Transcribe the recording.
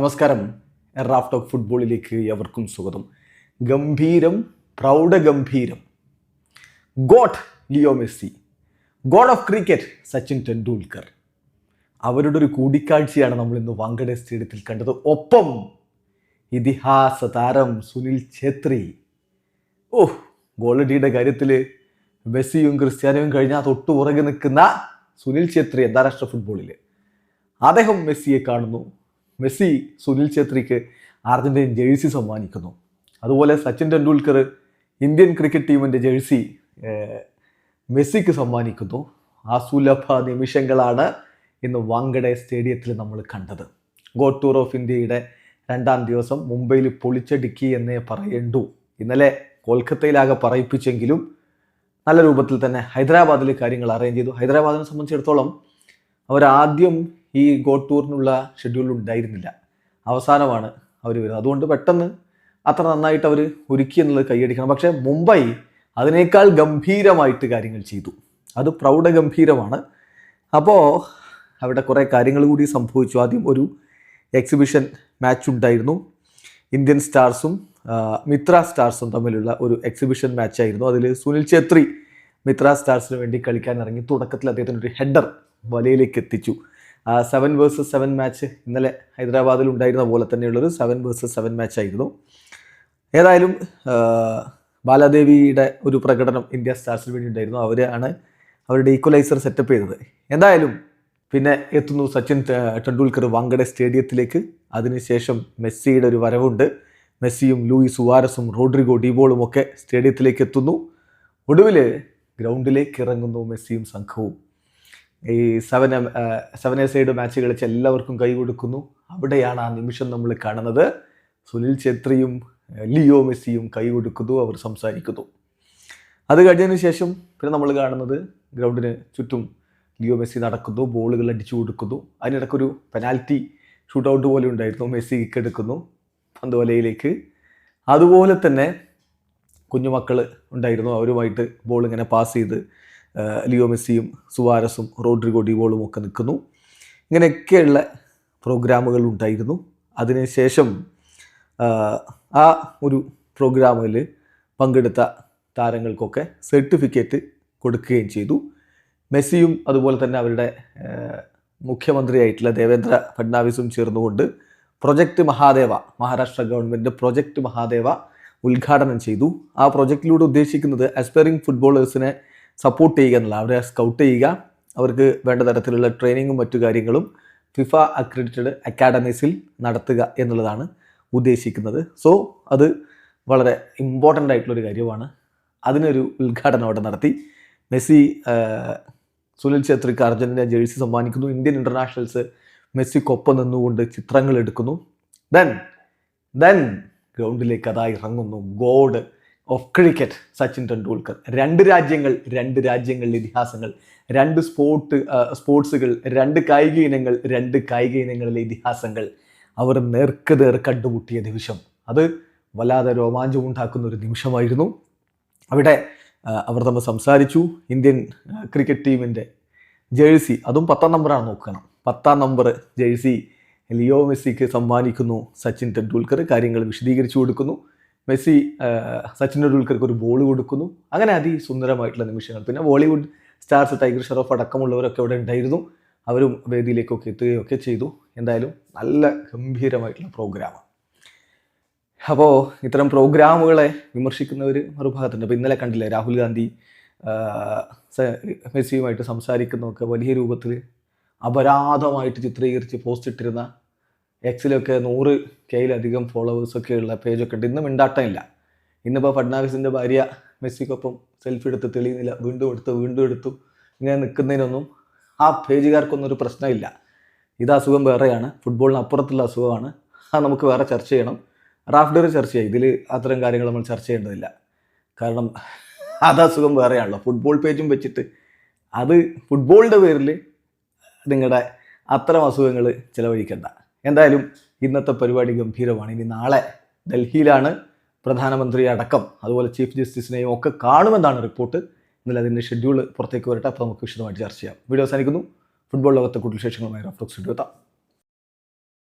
നമസ്കാരം. Raf talk ഫുട്ബോളിലേക്ക് എവർക്കും സ്വാഗതം. ഗംഭീരം, പ്രൗഢഗംഭീരം. God Leo Messi, God of cricket Sachin Tendulkar, അവരുടെ ഒരു കൂടിക്കാഴ്ചയാണ് നമ്മൾ ഇന്ന് വാങ്കഡെ സ്റ്റേഡിയത്തിൽ കണ്ടത്. ഒപ്പം ഇതിഹാസ താരം സുനിൽ ഛേത്രി. ഗോളടിയുടെ കാര്യത്തിൽ മെസ്സിയും ക്രിസ്ത്യാനോയും കഴിഞ്ഞാൽ തൊട്ടു പുറകെ നിൽക്കുന്ന സുനിൽ ഛേത്രി അന്താരാഷ്ട്ര ഫുട്ബോളിൽ അദ്ദേഹം മെസ്സിയെ കാണുന്നു. മെസ്സി സുനിൽ ഛേത്രിക്ക് അർജന്റീൻ ജേഴ്സി സമ്മാനിക്കുന്നു. അതുപോലെ സച്ചിൻ ടെണ്ടുൽക്കർ ഇന്ത്യൻ ക്രിക്കറ്റ് ടീമിൻ്റെ ജേഴ്സി മെസ്സിക്ക് സമ്മാനിക്കുന്നു. ആ സുലഭ നിമിഷങ്ങളാണ് ഇന്ന് വാങ്കഡെ സ്റ്റേഡിയത്തിൽ നമ്മൾ കണ്ടത്. ഗോഡ് ടൂർ ഓഫ് ഇന്ത്യയുടെ 2ാം ദിവസം മുംബൈയിൽ പൊളിച്ചടുക്കി എന്നേ പറയണ്ടു. ഇന്നലെ കൊൽക്കത്തയിലാകെ പറയിപ്പിച്ചെങ്കിലും നല്ല രൂപത്തിൽ തന്നെ ഹൈദരാബാദിൽ കാര്യങ്ങൾ അറേഞ്ച് ചെയ്തു. ഹൈദരാബാദിനെ സംബന്ധിച്ചിടത്തോളം അവരാദ്യം ഈ ഗോഡ് ടൂറിനുള്ള ഷെഡ്യൂൾ ഉണ്ടായിരുന്നില്ല, അവസാനമാണ് അവർ വരുന്നത്. അതുകൊണ്ട് പെട്ടെന്ന് അത്ര നന്നായിട്ട് അവർ ഒരുക്കി എന്നുള്ളത് കൈയടിക്കണം. പക്ഷേ മുംബൈ അതിനേക്കാൾ ഗംഭീരമായിട്ട് കാര്യങ്ങൾ ചെയ്തു. അത് പ്രൗഢഗംഭീരമാണ്. അപ്പോൾ അവിടെ കുറേ കാര്യങ്ങൾ കൂടി സംഭവിച്ചു. ആദ്യം ഒരു എക്സിബിഷൻ മാച്ച് ഉണ്ടായിരുന്നു. ഇന്ത്യൻ സ്റ്റാർസും മിത്ര സ്റ്റാർസും തമ്മിലുള്ള ഒരു എക്സിബിഷൻ മാച്ചായിരുന്നു. അതിൽ സുനിൽ ഛേത്രി മിത്ര സ്റ്റാർസിന് വേണ്ടി കളിക്കാൻ ഇറങ്ങി. തുടക്കത്തിൽ അദ്ദേഹത്തിന് ഒരു ഹെഡർ വലയിലേക്ക് എത്തിച്ചു. 7 vs 7 മാച്ച് ഇന്നലെ ഹൈദരാബാദിൽ ഉണ്ടായിരുന്ന പോലെ തന്നെയുള്ളൊരു 7 vs 7 മാച്ചായിരുന്നു. ഏതായാലും ബാലാദേവിയുടെ ഒരു പ്രകടനം ഇന്ത്യ സ്റ്റാർസിന് വേണ്ടി ഉണ്ടായിരുന്നു. അവരുടെ ഈക്വലൈസർ സെറ്റപ്പ് ചെയ്തത്. എന്തായാലും പിന്നെ എത്തുന്നു സച്ചിൻ ടെണ്ടുൽക്കർ വാങ്കഡെ സ്റ്റേഡിയത്തിലേക്ക്. അതിനുശേഷം മെസ്സിയുടെ ഒരു വരവുണ്ട്. മെസ്സിയും ലൂയിസ് സുവാരസും റോഡ്രിഗോ ഡിബോളും ഒക്കെ സ്റ്റേഡിയത്തിലേക്ക് എത്തുന്നു. ഒടുവിൽ ഗ്രൗണ്ടിലേക്ക് ഇറങ്ങുന്നു മെസ്സിയും സംഘവും. ഈ 7 സൈഡ് മാച്ച് കളിച്ച് എല്ലാവർക്കും കൈ കൊടുക്കുന്നു. അവിടെയാണ് ആ നിമിഷം നമ്മൾ കാണുന്നത്. സുനിൽ ഛേത്രിയും ലിയോ മെസ്സിയും കൈ കൊടുക്കുന്നു, അവർ സംസാരിക്കുന്നു. അത് കഴിഞ്ഞതിന് ശേഷം പിന്നെ നമ്മൾ കാണുന്നത് ഗ്രൗണ്ടിന് ചുറ്റും ലിയോ മെസ്സി നടക്കുന്നു, ബോളുകൾ അടിച്ചു കൊടുക്കുന്നു. അതിനിടയ്ക്കൊരു പെനാൽറ്റി ഷൂട്ടൗട്ട് പോലെ ഉണ്ടായിരുന്നു. മെസ്സി കിക്ക് എടുക്കുന്നു പന്ത് വലയിലേക്ക്. അതുപോലെ തന്നെ കുഞ്ഞുമക്കൾ ഉണ്ടായിരുന്നു, അവരുമായിട്ട് ബോൾ ഇങ്ങനെ പാസ് ചെയ്ത് ലിയോ മെസ്സിയും സുവാരസും റോഡ്രിഗോ ഡിബോളും ഒക്കെ നിൽക്കുന്നു. ഇങ്ങനെയൊക്കെയുള്ള പ്രോഗ്രാമുകൾ ഉണ്ടായിരുന്നു. അതിനുശേഷം ആ ഒരു പ്രോഗ്രാമിൽ പങ്കെടുത്ത താരങ്ങൾക്കൊക്കെ സർട്ടിഫിക്കറ്റ് കൊടുക്കുകയും ചെയ്തു. മെസ്സിയും അതുപോലെ തന്നെ അവരുടെ മുഖ്യമന്ത്രിയായിട്ടുള്ള ദേവേന്ദ്ര ഫഡ്നാവിസും ചേർന്നുകൊണ്ട് project Mahadeva, Maharashtra government project Mahadeva ഉദ്ഘാടനം ചെയ്തു. ആ പ്രൊജക്റ്റിലൂടെ ഉദ്ദേശിക്കുന്നത് ആസ്പയറിംഗ് ഫുട്ബോളേഴ്സിനെ സപ്പോർട്ട് ചെയ്യുക എന്നുള്ള, അവരെ സ്കൗട്ട് ചെയ്യുക, അവർക്ക് വേണ്ട തരത്തിലുള്ള ട്രെയിനിങ്ങും മറ്റു കാര്യങ്ങളും ഫിഫ അക്രഡിറ്റഡ് അക്കാഡമീസിൽ നടത്തുക എന്നുള്ളതാണ് ഉദ്ദേശിക്കുന്നത്. സോ അത് വളരെ ഇമ്പോർട്ടൻ്റ് ആയിട്ടുള്ളൊരു കാര്യമാണ്. അതിനൊരു ഉദ്ഘാടനം അവിടെ നടത്തി. മെസ്സി സുനിൽ ഛേത്രിക്ക് അർജന്റീന ജേഴ്സി സമ്മാനിക്കുന്നു. ഇന്ത്യൻ ഇൻ്റർനാഷണൽസ് മെസ്സിക്കൊപ്പം നിന്നുകൊണ്ട് ചിത്രങ്ങൾ എടുക്കുന്നു. ദെൻ ഗ്രൗണ്ടിലേക്ക് അതാ ഇറങ്ങുന്നു God of cricket Sachin Tendulkar. 2 രാജ്യങ്ങൾ, 2 രാജ്യങ്ങളിലെ ഇതിഹാസങ്ങൾ, 2 സ്പോർട്സുകൾ, 2 കായിക ഇനങ്ങൾ, 2 കായിക ഇനങ്ങളിലെ ഇതിഹാസങ്ങൾ അവർ നേർക്കുനേർ കണ്ടുമുട്ടിയ നിമിഷം, അത് വല്ലാതെ രോമാഞ്ചമുണ്ടാക്കുന്ന ഒരു നിമിഷമായിരുന്നു. അവിടെ അവർ തമ്മിൽ സംസാരിച്ചു. ഇന്ത്യൻ ക്രിക്കറ്റ് ടീമിൻ്റെ ജേഴ്സി, അതും 10ാം നമ്പറാണ്, നോക്കണം, 10ാം നമ്പർ ജേഴ്സി ലിയോ മെസ്സിക്ക് സമ്മാനിക്കുന്നു സച്ചിൻ ടെണ്ടുൽക്കർ. കാര്യങ്ങൾ വിശദീകരിച്ചു കൊടുക്കുന്നു. മെസ്സി സച്ചിൻ ടെണ്ടുൽക്കർക്ക് ഒരു ബോൾ കൊടുക്കുന്നു. അങ്ങനെ അതിസുന്ദരമായിട്ടുള്ള നിമിഷങ്ങൾ. പിന്നെ ബോളിവുഡ് സ്റ്റാർസ് ടൈഗർ ഷെറോഫ് അടക്കമുള്ളവരൊക്കെ അവിടെ ഉണ്ടായിരുന്നു. അവരും വേദിയിലേക്കൊക്കെ എത്തുകയൊക്കെ ചെയ്തു. എന്തായാലും നല്ല ഗംഭീരമായിട്ടുള്ള പ്രോഗ്രാമാണ്. അപ്പോൾ ഇത്തരം പ്രോഗ്രാമുകളെ വിമർശിക്കുന്നവർ മറുഭാഗത്തുണ്ട്. അപ്പോൾ ഇന്നലെ കണ്ടില്ലേ, രാഹുൽ ഗാന്ധി മെസ്സിയുമായിട്ട് സംസാരിക്കുന്നതൊക്കെ വലിയ രൂപത്തിൽ അപരാധമായിട്ട് ചിത്രീകരിച്ച് പോസ്റ്റ് ഇട്ടിരുന്ന, എക്സിലൊക്കെ 100K ഫോളോവേഴ്സൊക്കെ ഉള്ള പേജൊക്കെ ഉണ്ട്. ഇന്ന് മിണ്ടാട്ടമില്ല. ഇന്നിപ്പോൾ ഫഡ്നാവിസിൻ്റെ ഭാര്യ മെസ്സിക്കൊപ്പം സെൽഫി എടുത്ത് തെളിയുന്നില്ല, വീണ്ടും എടുത്തു ഇങ്ങനെ നിൽക്കുന്നതിനൊന്നും ആ പേജുകാർക്കൊന്നും ഒരു പ്രശ്നമില്ല. ഇത് അസുഖം വേറെയാണ്, ഫുട്ബോളിന് അപ്പുറത്തുള്ള അസുഖമാണ്. അത് നമുക്ക് വേറെ ചർച്ച ചെയ്യണം. റാഫ്ഡർ ചർച്ച ചെയ്യും. ഇതിൽ അത്തരം കാര്യങ്ങൾ നമ്മൾ ചർച്ച ചെയ്യേണ്ടതില്ല. കാരണം അത് അസുഖം വേറെയാണല്ലോ. ഫുട്ബോൾ പേജും വെച്ചിട്ട് അത് ഫുട്ബോളിൻ്റെ പേരിൽ നിങ്ങളുടെ അത്തരം അസുഖങ്ങൾ ചിലവഴിക്കേണ്ട. എന്തായാലും ഇന്നത്തെ പരിപാടി ഗംഭീരമാണ്. ഇനി നാളെ ഡൽഹിയിലാണ് പ്രധാനമന്ത്രി അടക്കം അതുപോലെ ചീഫ് ജസ്റ്റിസിനെയും ഒക്കെ കാണുമെന്നാണ് റിപ്പോർട്ട്. ഇന്നലെ അതിൻ്റെ ഷെഡ്യൂൾ പുറത്തേക്ക് വരട്ടെ. അപ്പോൾ നമുക്ക് വിശദമായിട്ട് ചർച്ച ചെയ്യാം. വീഡിയോ അവസാനിക്കുന്നു. ഫുട്ബോൾ ലോകത്തെ കൂടുതൽ വിശേഷങ്ങളുമായി റാഫ് ടോക്സ് എത്താം.